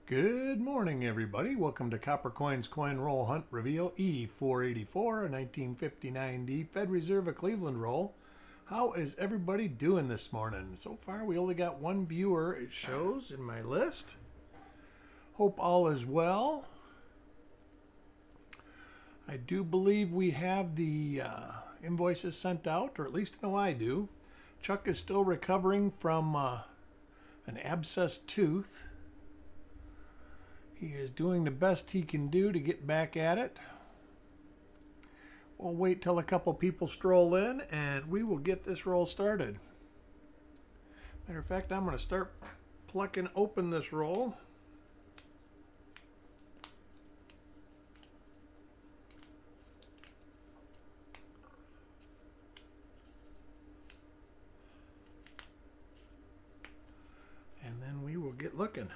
Good morning, everybody. Welcome to Copper Coins Coin Roll Hunt Reveal E484, a 1959D Fed Reserve of Cleveland roll. How is everybody doing this morning? So far, we only got one viewer, it shows in my list. Hope all is well. I do believe we have the invoices sent out, or at least I know I do. Chuck is still recovering from an abscessed tooth. He is doing the best he can do to get back at it. We'll wait till a couple people stroll in and we will get this roll started. Matter of fact, I'm going to start plucking open this roll. And then we will get looking.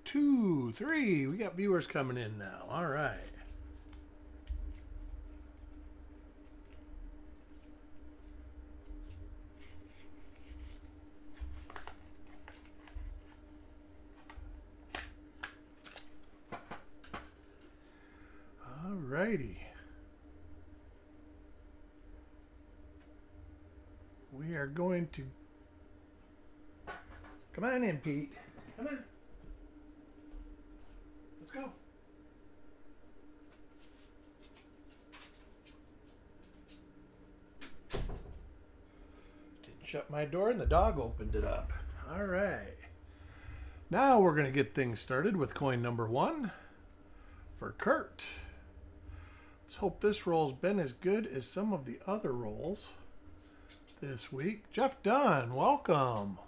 Two, three. We got viewers coming in now. All right. All righty. We are going to... Come on in, Pete. Come on. Let's go. Didn't shut my door and the dog opened it up. All right. Now we're going to get things started with coin number one for Kurt. Let's hope this roll's been as good as some of the other rolls this week. Jeff Dunn, welcome.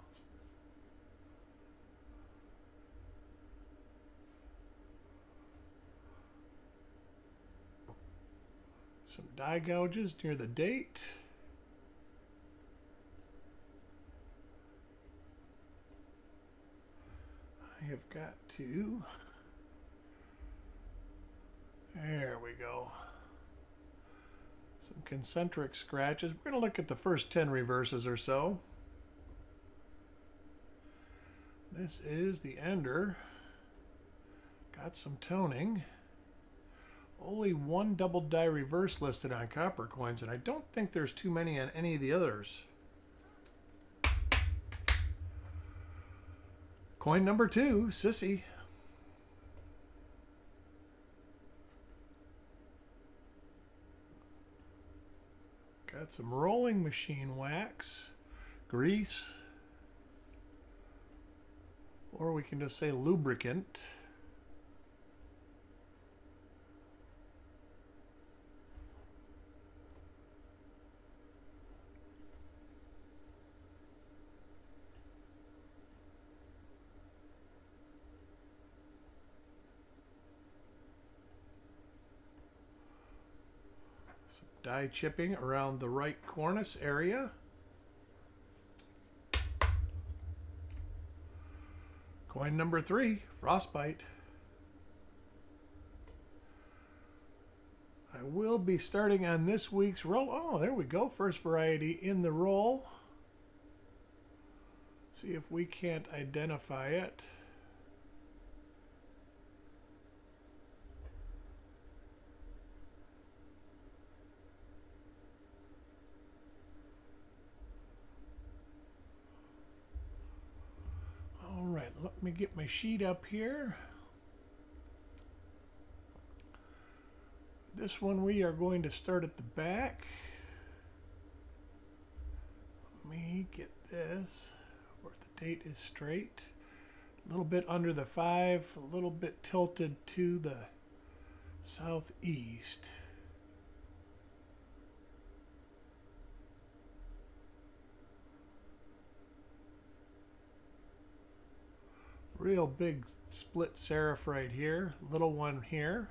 Some die gouges near the date. I have got to... There we go. Some concentric scratches. We're going to look at the first 10 reverses or so. This is the ender. Got some toning. Only one double die reverse listed on Copper Coins, and I don't think there's too many on any of the others. Coin number two, Sissy. Got some rolling machine wax, grease, or we can just say lubricant. Die chipping around the right cornice area. Coin number three, frostbite. I will be starting on this week's roll. Oh, there we go. First variety in the roll. See if we can't identify it. Let me get my sheet up here. This one we are going to start at the back. Let me get this where the date is straight. A little bit under the 5, a little bit tilted to the southeast. Real big split serif right here, little one here.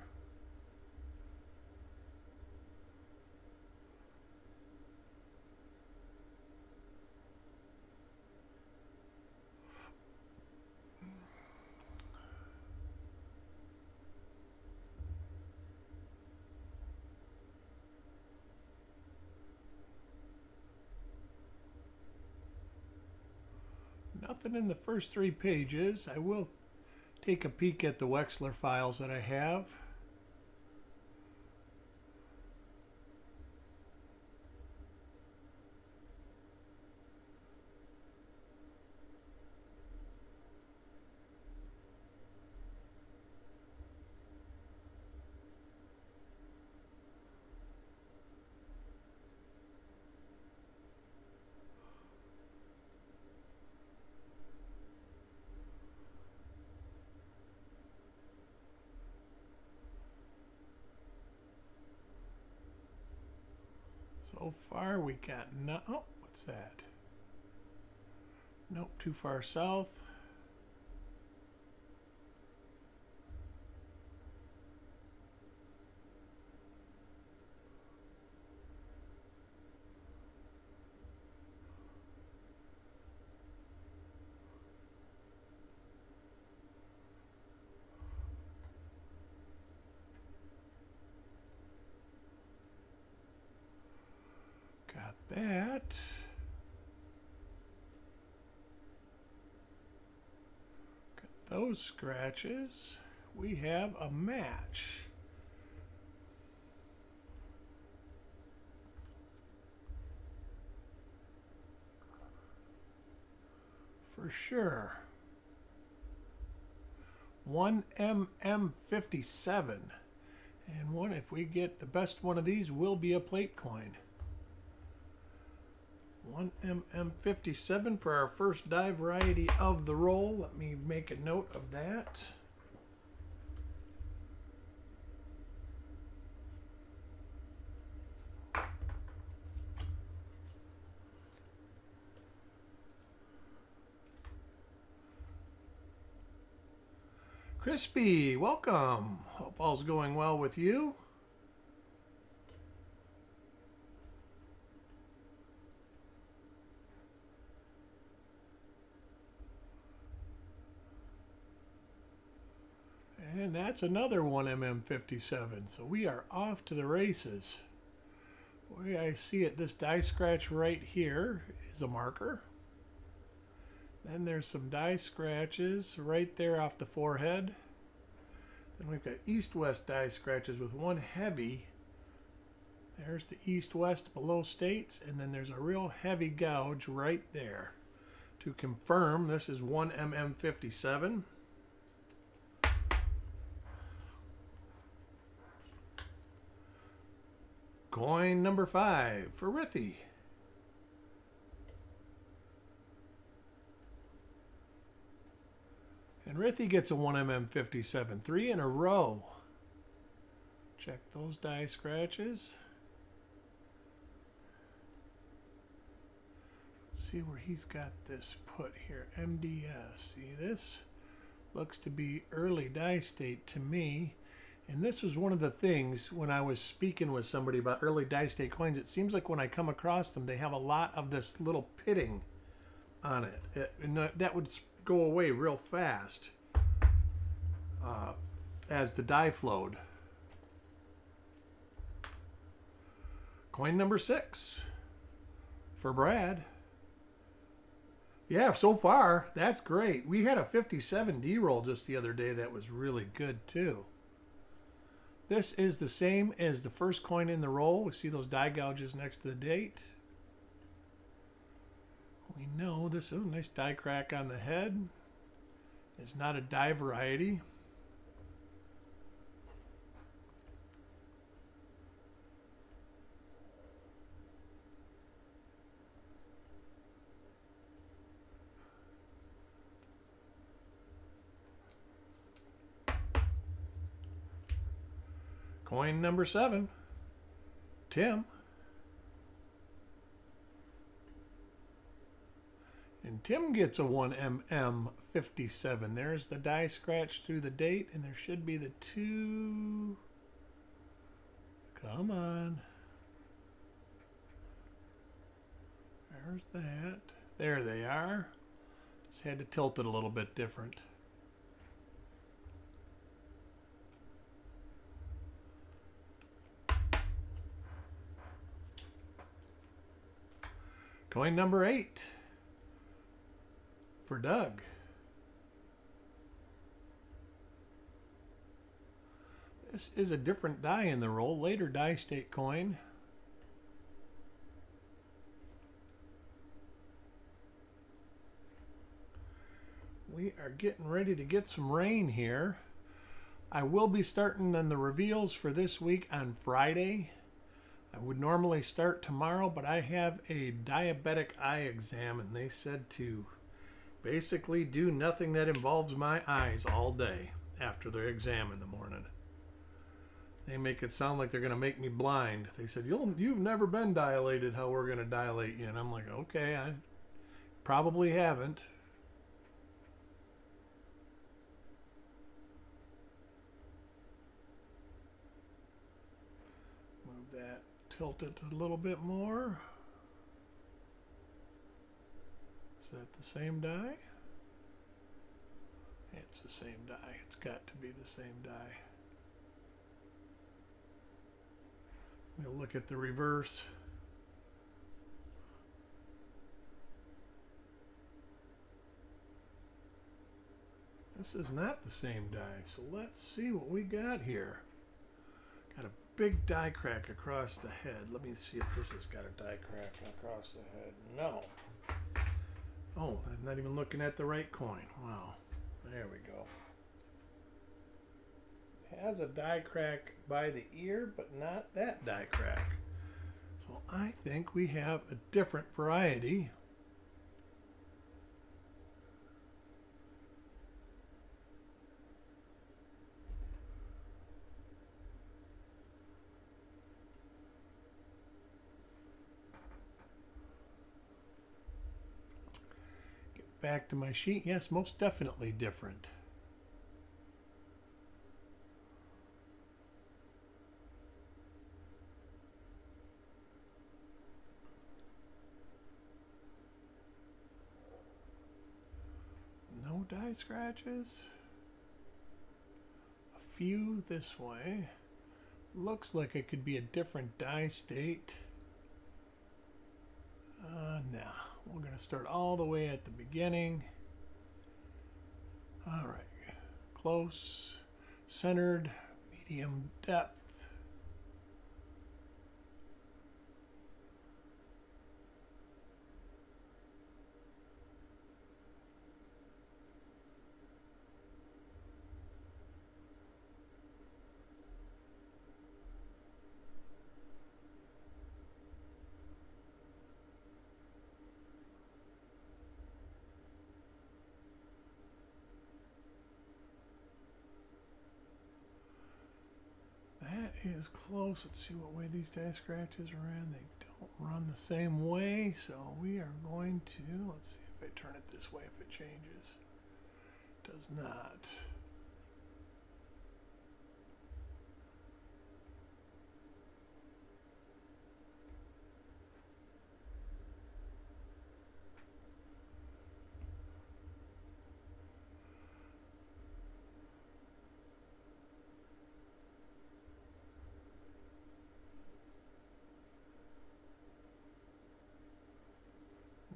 Nothing in the first 3 pages. I will take a peek at the Wexler files that I have. So far we got no. Oh, what's that? Nope, too far south. Got that. Got those scratches. We have a match. For sure. 1mm57. And one, if we get the best one of these, will be a plate coin. 1mm57 for our first die variety of the roll. Let me make a note of that. Crispy, welcome. Hope all's going well with you. And that's another 1mm57. So we are off to the races. The way I see it, this die scratch right here is a marker. Then there's some die scratches right there off the forehead. Then we've got east-west die scratches with one heavy. There's the east-west below states, and then there's a real heavy gouge right there. To confirm, this is 1mm57. Coin number 5 for Rithy. And Rithy gets a 1mm57, 3 in a row. Check those die scratches. Let's see where he's got this put here. MDS. See, this looks to be early die state to me. And this was one of the things when I was speaking with somebody about early die state coins. It seems like when I come across them, they have a lot of this little pitting on it. And that would go away real fast as the die flowed. Coin number 6 for Brad. Yeah, so far, that's great. We had a 57 D-roll just the other day that was really good too. This is the same as the first coin in the roll. We see those die gouges next to the date. We know this is a nice die crack on the head. It's not a die variety. Coin number 7, Tim. And Tim gets a 1mm57. There's the die scratch through the date, and there should be the 2. Come on. There's that. There they are. Just had to tilt it a little bit different. Coin number 8 for for Doug. This is a different die in the roll, later die state coin. We are getting ready to get some rain here. I will be starting on the reveals for this week on Friday. I would normally start tomorrow, but I have a diabetic eye exam, and they said to basically do nothing that involves my eyes all day after their exam in the morning. They make it sound like they're going to make me blind. They said, you've never been dilated how we're going to dilate you. And I'm like, okay, I probably haven't. Move that, tilt it a little bit more. Is that the same die? It's the same die. It's got to be the same die. We'll look at the reverse. This is not the same die, so let's see what we got here. Got a big die crack across the head. Let me see if this has got a die crack across the head. No. Oh, I'm not even looking at the right coin. Wow. There we go. Has a die crack by the ear, but not that die crack. So I think we have a different variety. Get back to my sheet. Yes, most definitely different. No die scratches. A few this way. Looks like it could be a different die state. Nah, we're going to start all the way at the beginning. All right, close, centered, medium depth. Is close. Let's see what way these die scratches ran. They don't run the same way, so we are going to, let's see if I turn it this way, if it changes. It does not.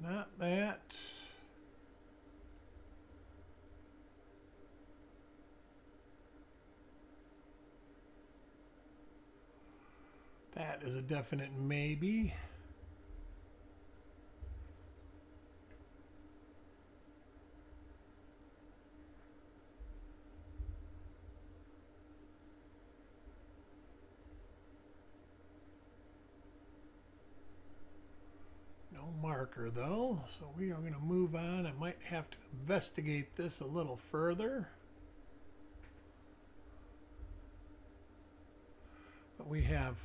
Not that. That is a definite maybe. Marker though, so we are going to move on. I might have to investigate this a little further, but we have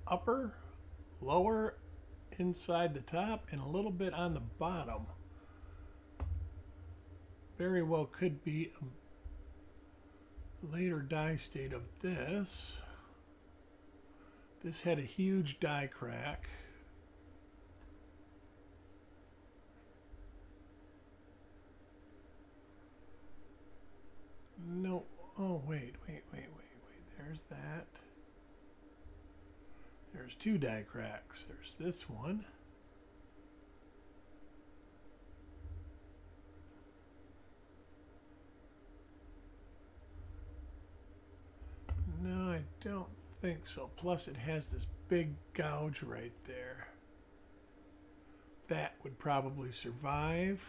upper, lower, inside the top, and a little bit on the bottom. Very well could be a later die state of this. This had a huge die crack. No, oh wait, there's that. There's two die cracks. There's this one. think so. Plus it has this big gouge right there. That would probably survive.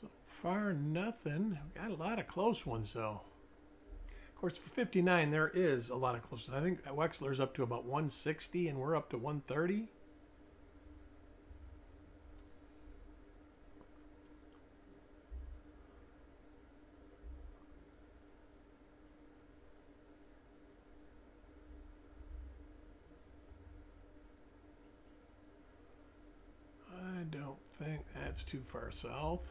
So far, nothing. Got a lot of close ones, though. Of course, for 59, there is a lot of close ones. I think Wexler's up to about 160, and we're up to 130. I don't think that's too far south.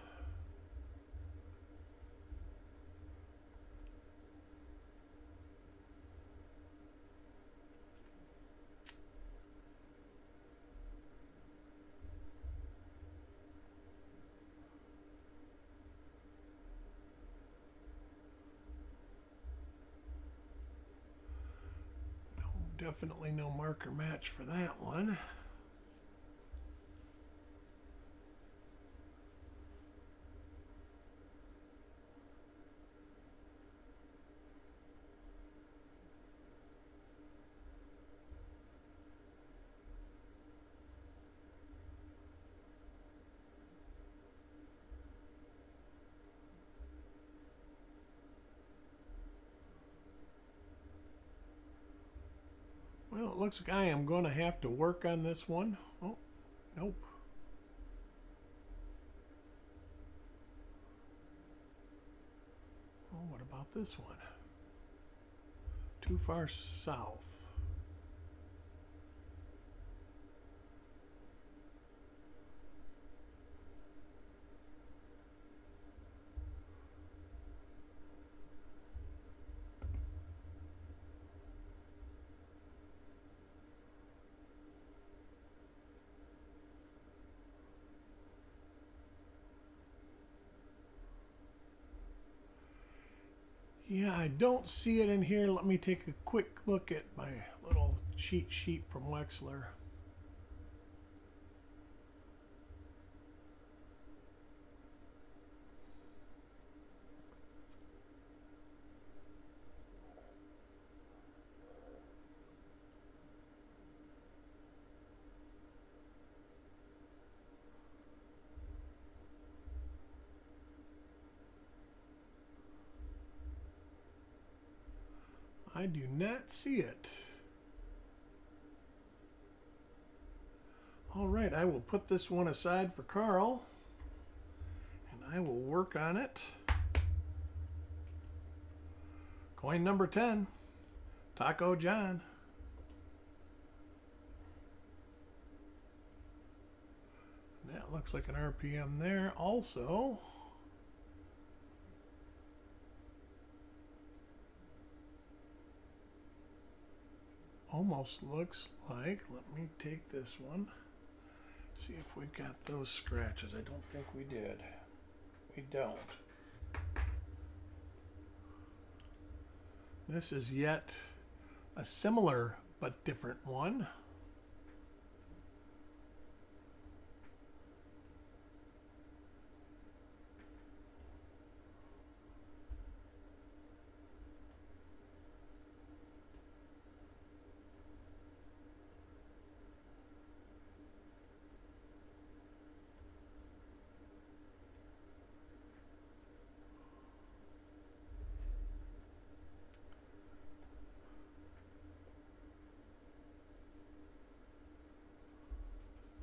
Definitely no marker match for that one. Well, it looks like I am going to have to work on this one. Oh, nope. Oh, what about this one? Too far south. Yeah, I don't see it in here. Let me take a quick look at my little cheat sheet from Wexler. I do not see it. All right, I will put this one aside for Carl, and I will work on it. Coin number 10, Taco John. That looks like an RPM there also. Almost looks like, let me take this one, see if we got those scratches. I don't think we did. We don't. This is yet a similar but different one.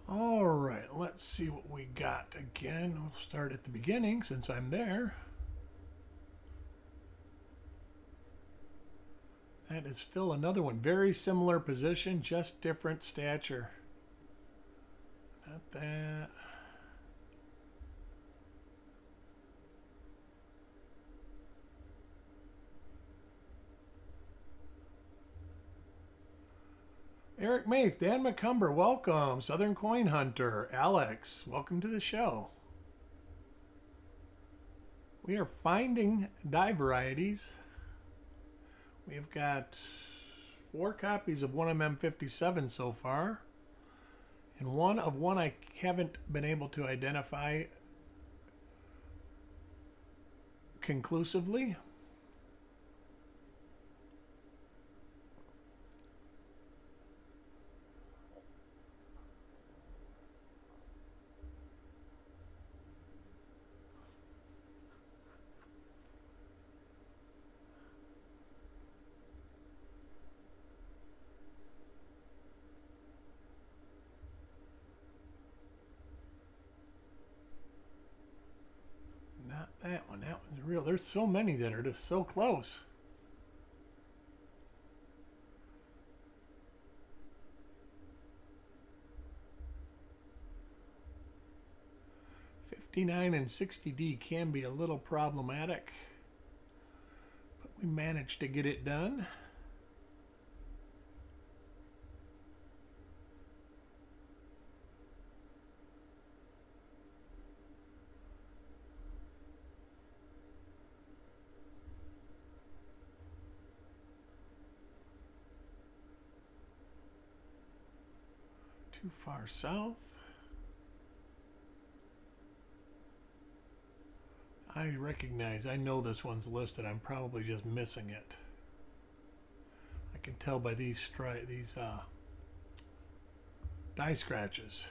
All right, let's see what we got again. We'll start at the beginning since I'm there. That is still another one. Very similar position, just different stature. Not that. Eric Maith, Dan McCumber, welcome. Southern Coin Hunter, Alex, welcome to the show. We are finding die varieties. We've got 4 copies of 1MM57 so far, and one I haven't been able to identify conclusively. Not that one. That one's real. There's so many that are just so close. '59 and 60D can be a little problematic, but we managed to get it done. Too far south. I recognize, I know this one's listed. I'm probably just missing it. I can tell by these die scratches.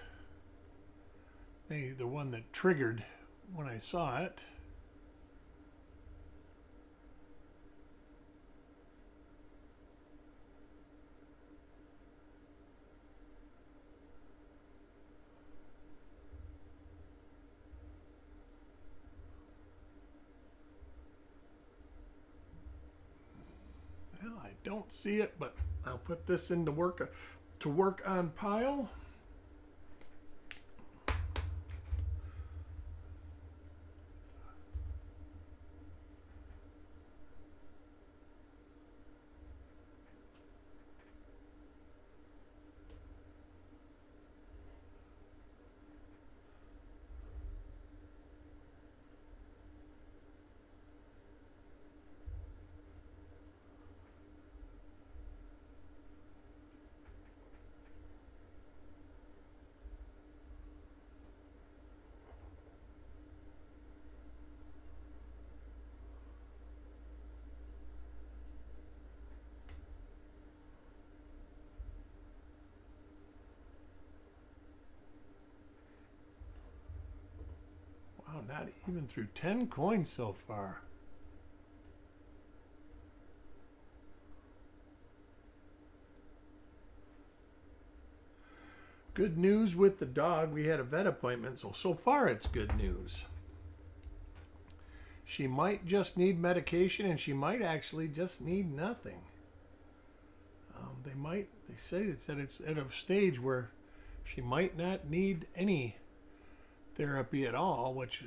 The one that triggered when I saw it. Well, I don't see it, but I'll put this into work on pile. Wow, not even through 10 coins so far. Good news with the dog. We had a vet appointment, so far it's good news. She might just need medication, and she might actually just need nothing. They say it's at a stage where she might not need any therapy at all, which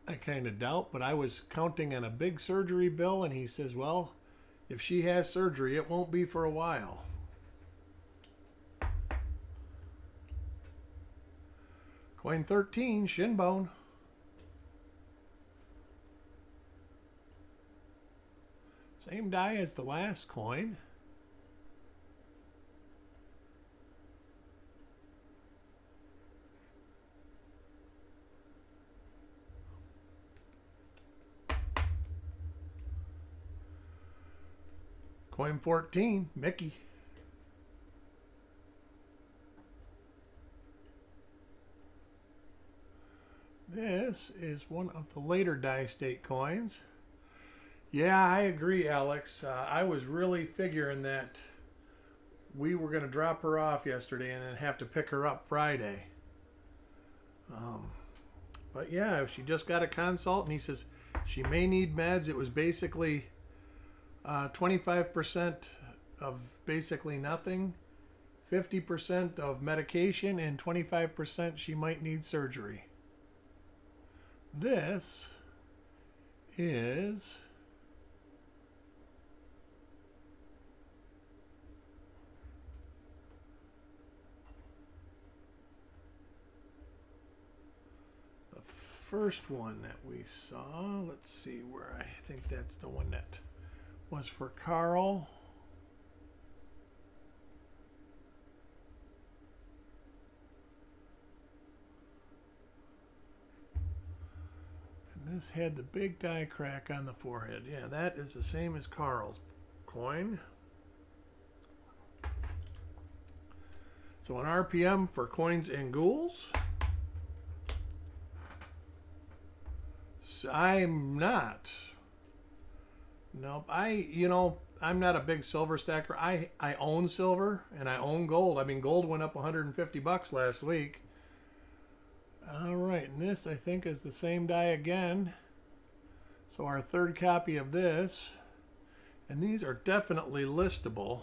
I kind of doubt, but I was counting on a big surgery bill, and he says, well, if she has surgery, it won't be for a while. Coin 13, Shinbone. Same die as the last coin. Coin 14, Mickey. This is one of the later die state coins. Yeah, I agree, Alex. I was really figuring that we were going to drop her off yesterday and then have to pick her up Friday. But yeah, she just got a consult, and he says she may need meds. It was basically 25% of basically nothing, 50% of medication, and 25% she might need surgery. This is first one that we saw. Let's see where I think that's the one that was for Carl. And this had the big die crack on the forehead. Yeah, that is the same as Carl's coin. So an RPM for coins and ghouls. So I'm not. Nope. I'm not a big silver stacker. I own silver and I own gold. I mean, gold went up 150 bucks last week. All right, and this I think is the same die again. So our third copy of this, and these are definitely listable.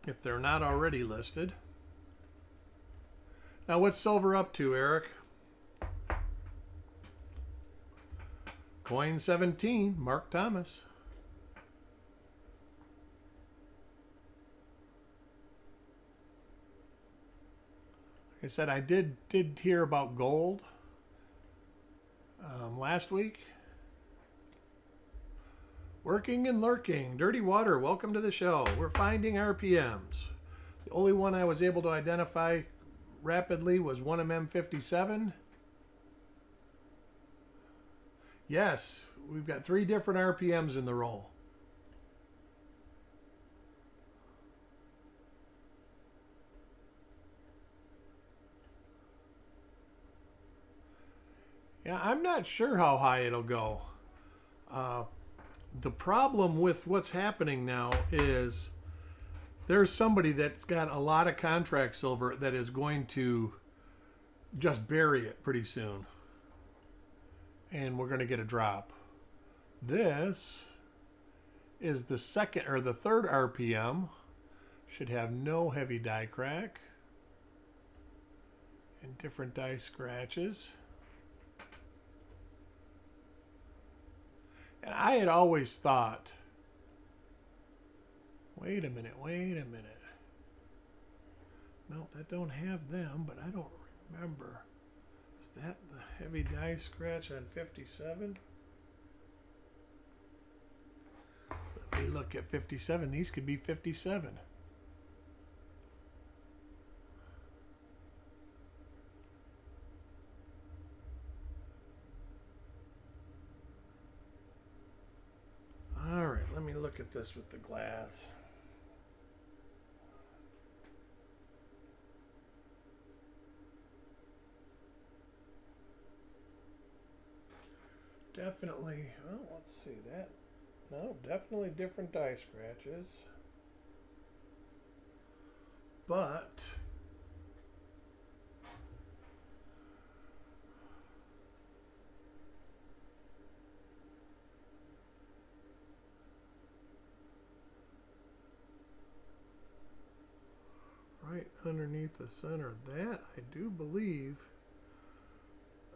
If they're not already listed. Now, what's silver up to, Eric? Coin 17, Mark Thomas. Like I said, I did hear about gold last week. Working and lurking. Dirty Water, welcome to the show. We're finding RPMs. The only one I was able to identify rapidly was 1mm57. Yes, we've got 3 different RPMs in the roll. Yeah, I'm not sure how high it'll go. The problem with what's happening now is there's somebody that's got a lot of contract silver that is going to just bury it pretty soon. And we're going to get a drop. This is the second or the third RPM. Should have no heavy die crack. And different die scratches. And I had always thought, wait a minute. No, that don't have them, but I don't remember. Is that the heavy die scratch on 57? Let me look at 57. These could be 57. All right, let me look at this with the glass. Definitely, well, let's see that. No, definitely different die scratches. But right underneath the center of that, I do believe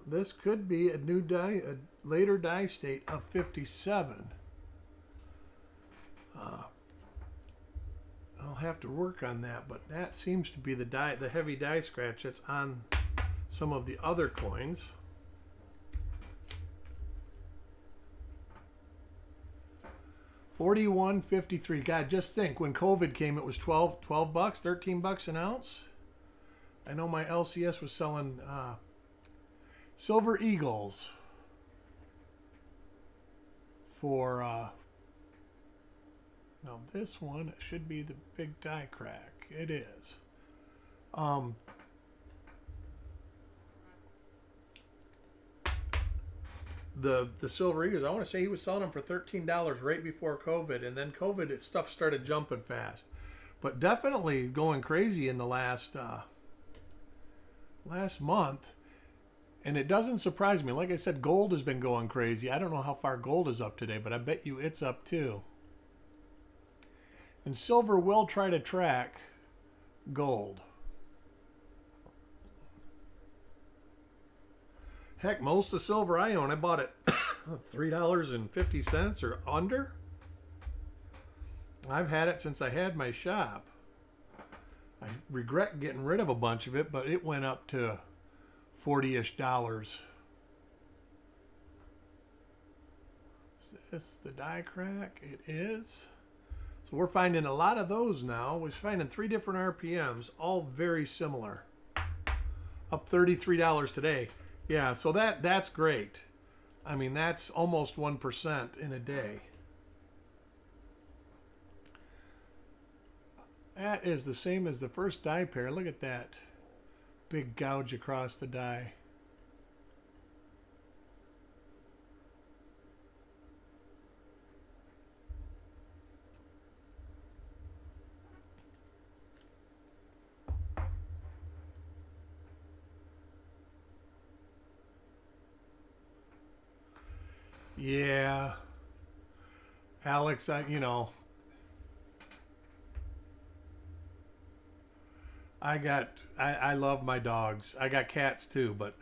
this could be a new die, a later die state of 57. I'll have to work on that, but that seems to be the heavy die scratch that's on some of the other coins. $41.53. God, just think, when COVID came, it was 12 bucks, 13 bucks an ounce. I know my LCS was selling Silver Eagles for now this one should be the big die crack. It is. The Silver Eagles, I want to say he was selling them for $13 right before COVID, and then COVID, stuff started jumping fast. But definitely going crazy in the last month. And it doesn't surprise me. Like I said, gold has been going crazy. I don't know how far gold is up today, but I bet you it's up too. And silver will try to track gold. Heck, most of the silver I own, I bought it $3.50 or under. I've had it since I had my shop. I regret getting rid of a bunch of it, but it went up to $40-ish. Is this the die crack? It is. So we're finding a lot of those now. We're finding 3 different RPMs, all very similar. Up $33 today. Yeah, so that's great. I mean, that's almost 1% in a day. That is the same as the first die pair. Look at that big gouge across the die. Yeah, Alex, I love my dogs. I got cats too, but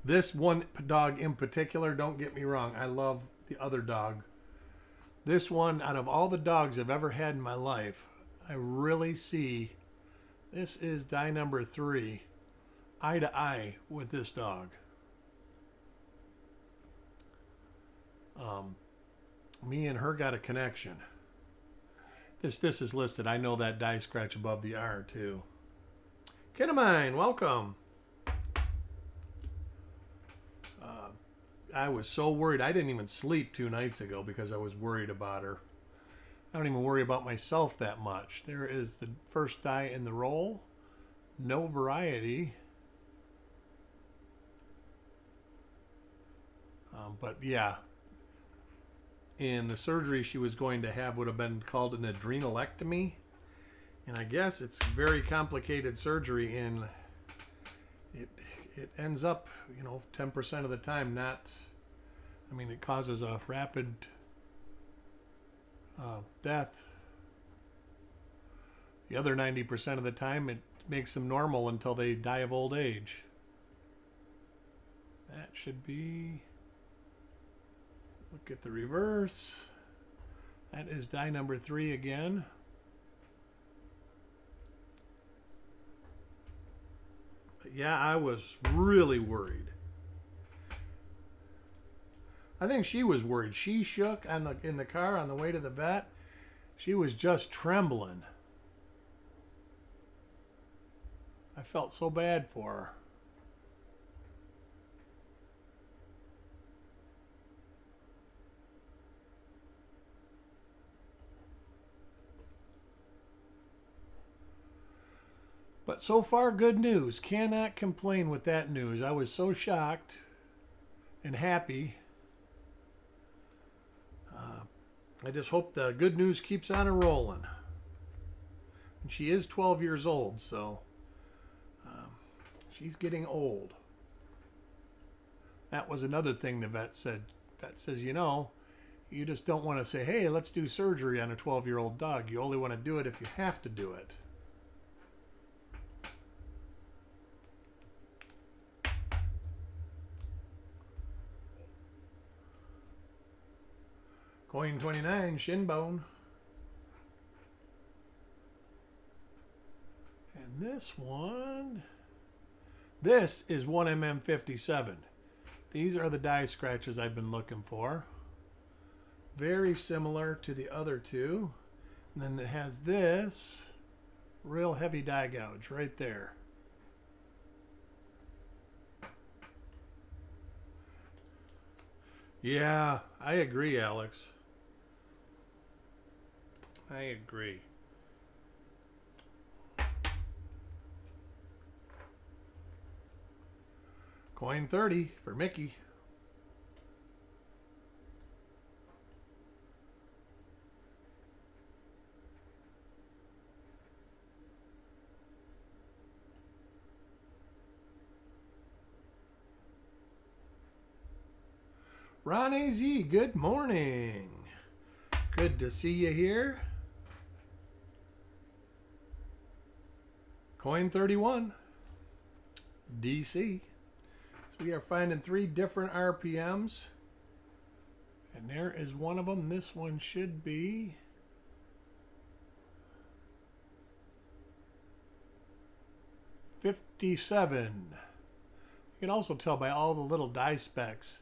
this one dog in particular, don't get me wrong, I love the other dog. This one, out of all the dogs I've ever had in my life, I really see this is die number 3, eye to eye with this dog. Me and her got a connection. This is listed. I know that die scratch above the R too. Kid of mine, welcome. I was so worried. I didn't even sleep 2 nights ago because I was worried about her. I don't even worry about myself that much. There is the first die in the roll. No variety. But yeah, in the surgery she was going to have would have been called an adrenalectomy. And I guess it's very complicated surgery, and it ends up, 10% of the time not. I mean, it causes a rapid death. The other 90% of the time, it makes them normal until they die of old age. That should be. Look at the reverse. That is die number 3 again. But yeah, I was really worried. I think she was worried. She shook in the car on the way to the vet. She was just trembling. I felt so bad for her. But so far, good news. Cannot complain with that news. I was so shocked and happy. I just hope the good news keeps on rolling. And she is 12 years old, so she's getting old. That was another thing the vet said. Vet says, you just don't want to say, hey, let's do surgery on a 12-year-old dog. You only want to do it if you have to do it. Coin 29, shin bone. And this one, this is 1mm57. These are the die scratches I've been looking for. Very similar to the other two. And then it has this real heavy die gouge right there. Yeah, I agree, Alex. I agree. Coin 30 for Mickey. Ron AZ, good morning. Good to see you here. Coin 31, DC. So we are finding 3 different RPMs. And there is one of them. This one should be 57. You can also tell by all the little die specks.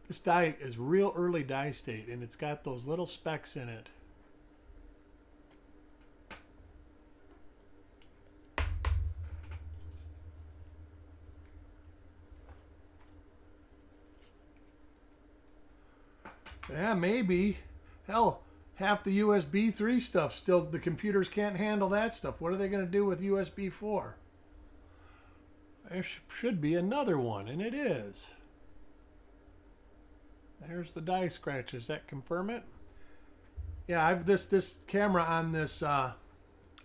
This die is real early die state, and it's got those little specks in it. Yeah, maybe. Hell, half the USB 3 stuff still, the computers can't handle that stuff. What are they going to do with USB 4? There should be another one, and it is. There's the die scratches. That confirm it? Yeah, I've this camera on this. Of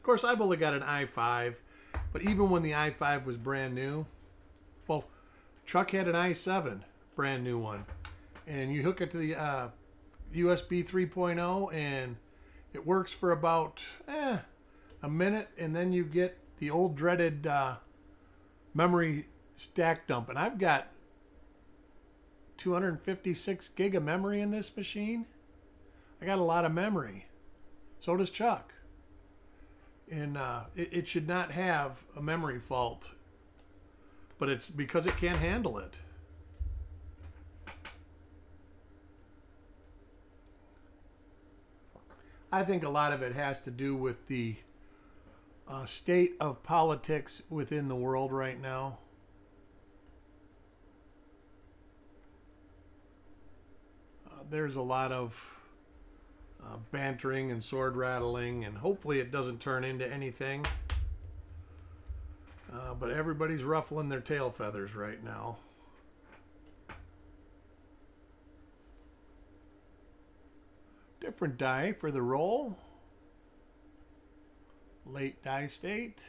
course, I've only got an i5, but even when the i5 was brand new, well, truck had an i7, brand new one, and you hook it to the USB 3.0, and it works for about a minute, and then you get the old dreaded memory stack dump, and I've got 256 gig of memory in this machine. I got a lot of memory. So does Chuck. And it should not have a memory fault, but it's because it can't handle it. I think a lot of it has to do with the state of politics within the world right now. There's a lot of bantering and sword rattling, and hopefully it doesn't turn into anything. But everybody's ruffling their tail feathers right now. Different die for the roll. Late die state.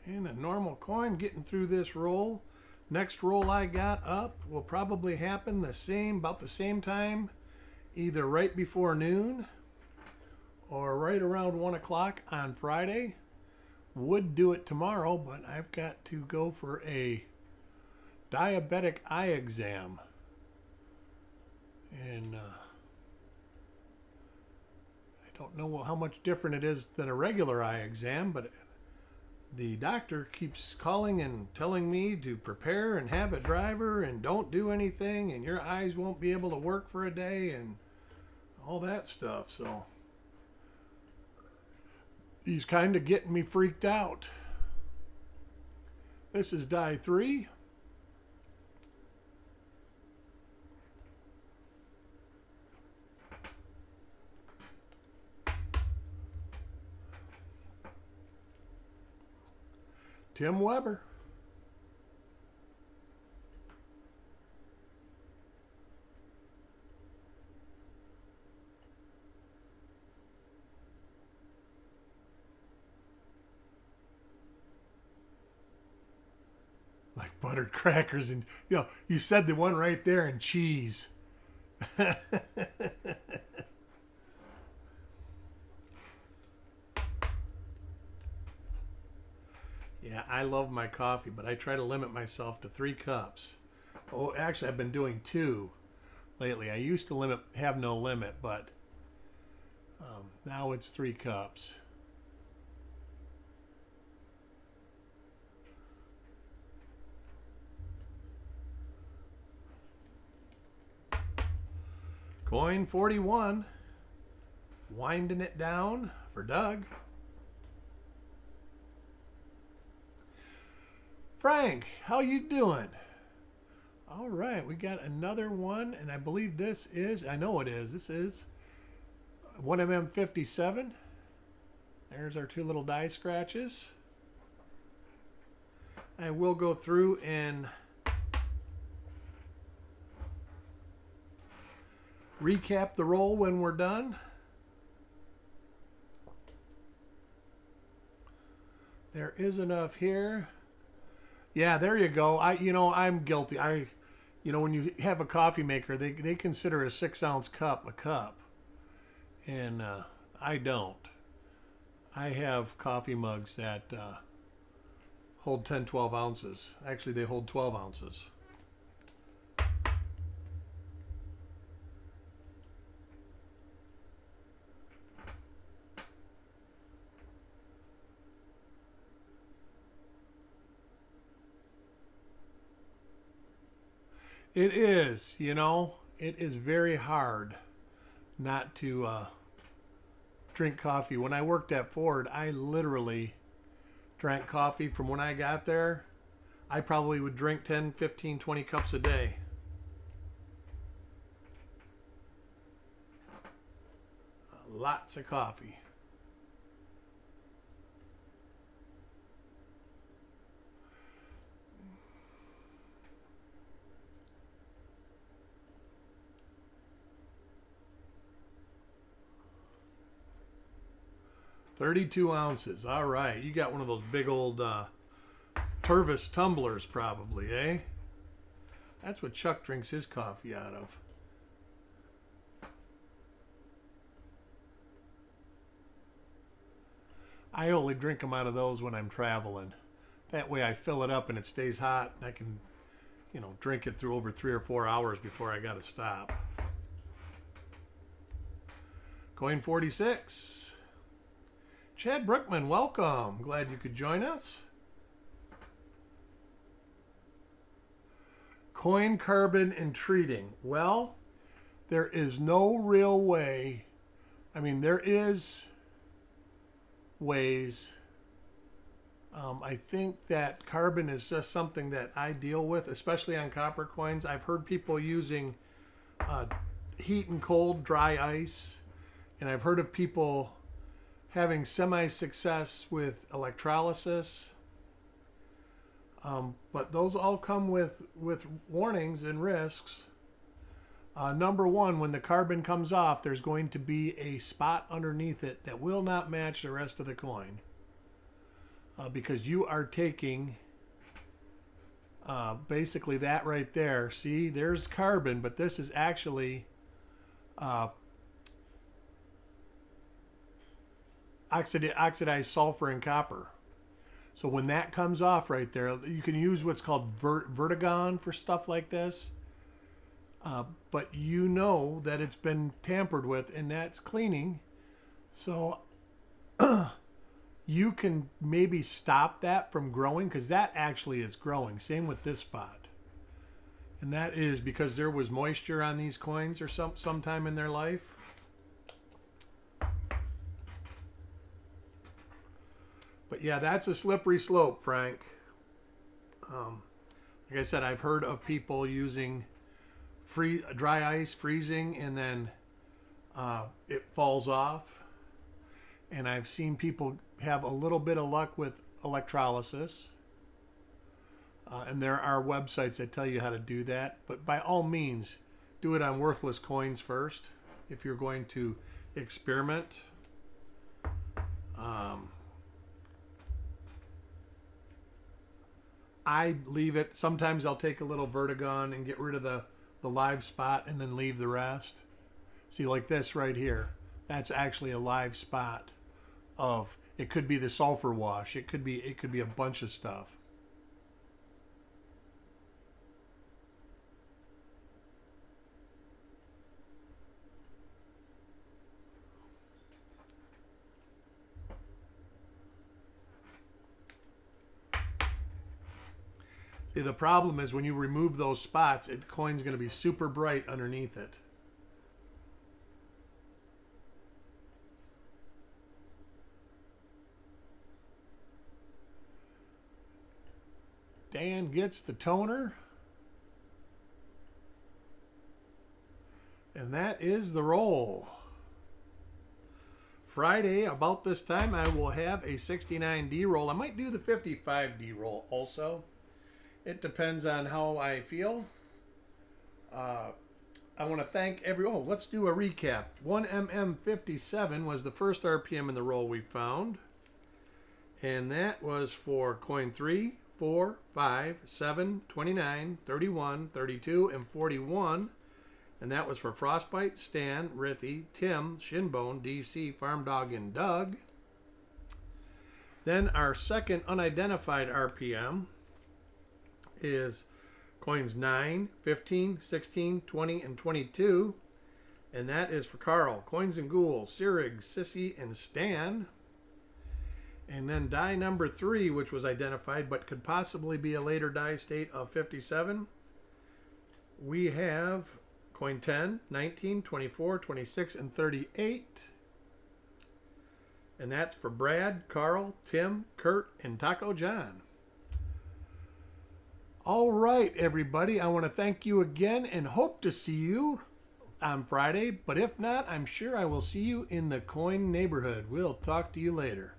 And a normal coin getting through this roll. Next roll I got up will probably happen about the same time, either right before noon or right around 1 o'clock on Friday. Would do it tomorrow, but I've got to go for a diabetic eye exam. And I don't know how much different it is than a regular eye exam, but the doctor keeps calling and telling me to prepare and have a driver and don't do anything, and your eyes won't be able to work for a day and all that stuff. So he's kind of getting me freaked out. This is die 3. Tim Weber. Like buttered crackers, and you said the one right there, and cheese. Yeah, I love my coffee, but I try to limit myself to 3 cups. Oh, actually, I've been doing 2 lately. I used to have no limit, but now it's 3 cups. Coin 41. Winding it down for Doug. Frank, how you doing? All right, we got another one, and I believe this is this 1mm57. There's our 2 little die scratches. I will go through and recap the roll when we're done. There is enough here. Yeah, there you go. I'm guilty. When you have a coffee maker, they consider a 6-ounce cup a cup. And I don't. I have coffee mugs that hold 10, 12 ounces. Actually, they hold 12 ounces. It is, it is very hard not to drink coffee. When I worked at Ford, I literally drank coffee from when I got there. I probably would drink 10, 15, 20 cups a day. Lots of coffee. $32 ounces. All right. You got one of those big old Tervis tumblers probably, eh? That's what Chuck drinks his coffee out of. I only drink them out of those when I'm traveling. That way I fill it up and it stays hot and I can, drink it through over 3 or 4 hours before I got to stop. Coin 46. Chad Brookman, welcome. Glad you could join us. Coin, carbon, and treating. Well, there is no real way. I mean, there is ways. I think that carbon is just something that I deal with, especially on copper coins. I've heard people using heat and cold, dry ice, and I've heard of people having semi-success with electrolysis. But those all come with warnings and risks. Number one, when the carbon comes off, there's going to be a spot underneath it that will not match the rest of the coin. Because you are taking basically that right there. See, there's carbon, but this is actually oxidized sulfur and copper. So when that comes off right there, you can use what's called vertigon for stuff like this. But that it's been tampered with and that's cleaning. So you can maybe stop that from growing because that actually is growing. Same with this spot. And that is because there was moisture on these coins or sometime in their life. But yeah, that's a slippery slope, Frank. Like I said, I've heard of people using dry ice, freezing, and then it falls off. And I've seen people have a little bit of luck with electrolysis. And there are websites that tell you how to do that. But by all means, do it on worthless coins first if you're going to experiment. I leave it. Sometimes I'll take a little vertigon and get rid of the live spot and then leave the rest. See, like this right here. That's actually a live spot of, it could be the sulfur wash. It could be a bunch of stuff. See, the problem is when you remove those spots, the coin's going to be super bright underneath it. Dan gets the toner. And that is the roll. Friday, about this time, I will have a 69D roll. I might do the 55D roll also. It depends on how I feel. I want to thank everyone. Let's do a recap. 1mm57 was the first RPM in the roll we found. And that was for coin 3, 4, 5, 7, 29, 31, 32, and 41. And that was for Frostbite, Stan, Rithy, Tim, Shinbone, DC, Farm Dog, and Doug. Then our second unidentified RPM is coins 9, 15, 16, 20, and 22. And that is for Carl, Coins and Ghouls, Sirig, Sissy, and Stan. And then die number 3, which was identified but could possibly be a later die state of 57. We have coin 10, 19, 24, 26, and 38. And that's for Brad, Carl, Tim, Kurt, and Taco John. All right, everybody. I want to thank you again and hope to see you on Friday. But if not, I'm sure I will see you in the coin neighborhood. We'll talk to you later.